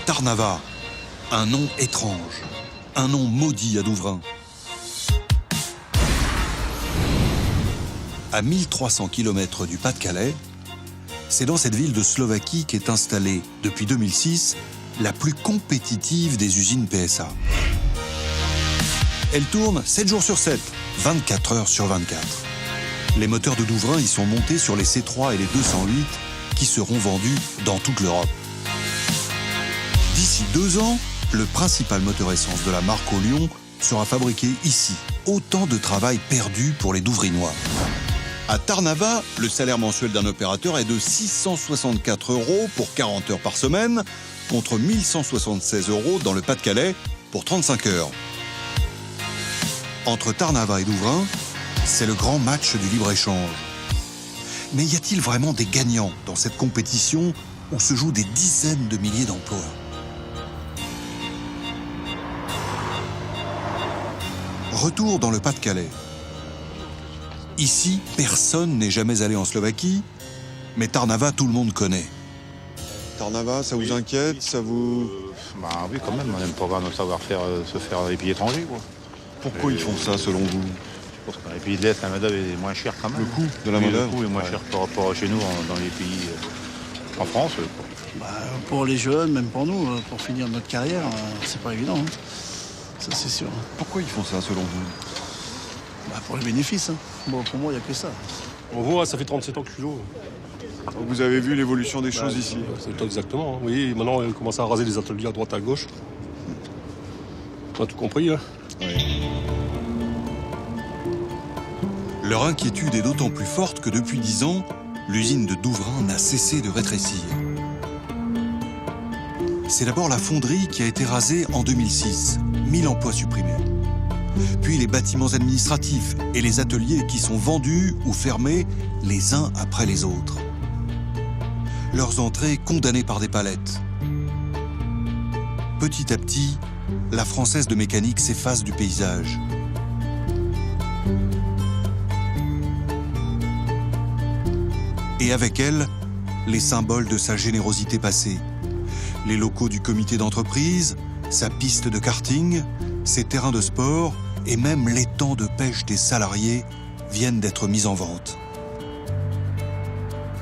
Tarnava, un nom étrange, un nom maudit à Douvrin. À 1300 km du Pas-de-Calais, c'est dans cette ville de Slovaquie qu'est installée, depuis 2006, la plus compétitive des usines PSA. Elle tourne 7 jours sur 7, 24 heures sur 24. Les moteurs de Douvrin y sont montés sur les C3 et les 208 qui seront vendus dans toute l'Europe. D'ici 2 ans, le principal moteur essence de la marque au Lyon sera fabriqué ici. Autant de travail perdu pour les Douvrinois. À Tarnava, le salaire mensuel d'un opérateur est de 664 € pour 40 heures par semaine, contre 1176 € dans le Pas-de-Calais pour 35 heures. Entre Tarnava et Douvrin, c'est le grand match du libre-échange. Mais y a-t-il vraiment des gagnants dans cette compétition où se jouent des dizaines de milliers d'emplois ? Retour dans le Pas-de-Calais. Ici, personne n'est jamais allé en Slovaquie, mais Tarnava, tout le monde connaît. Tarnava, ça vous inquiète, ça vous... Oui, quand même, on n'aime pas voir notre savoir-faire se faire dans les pays étrangers, quoi. Pourquoi ils font ça, selon vous? Parce que dans les pays de l'Est, la main-d'œuvre est moins chère quand même. Le coût de la Oui, main-d'œuvre? Le coût est moins cher par rapport à chez nous, dans les pays... en France, quoi. Pour les jeunes, même pour nous, pour finir notre carrière, c'est pas évident. Hein. Ça, c'est sûr. Pourquoi ils font ça, selon vous? Pour les bénéfices. Hein. Bon, pour moi, il n'y a que ça. On voit, ça fait 37 ans que je suis là. Vous avez vu l'évolution des choses ici? C'est exactement. Hein. Oui, maintenant, on commence à raser les ateliers à droite à gauche. On a tout compris. Hein. Oui. Leur inquiétude est d'autant plus forte que depuis 10 ans, l'usine de Douvrin n'a cessé de rétrécir. C'est d'abord la fonderie qui a été rasée en 2006, 1000 emplois supprimés. Puis les bâtiments administratifs et les ateliers qui sont vendus ou fermés les uns après les autres. Leurs entrées condamnées par des palettes. Petit à petit, la Française de mécanique s'efface du paysage. Et avec elle, les symboles de sa générosité passée. Les locaux du comité d'entreprise, sa piste de karting, ses terrains de sport et même l'étang de pêche des salariés viennent d'être mis en vente.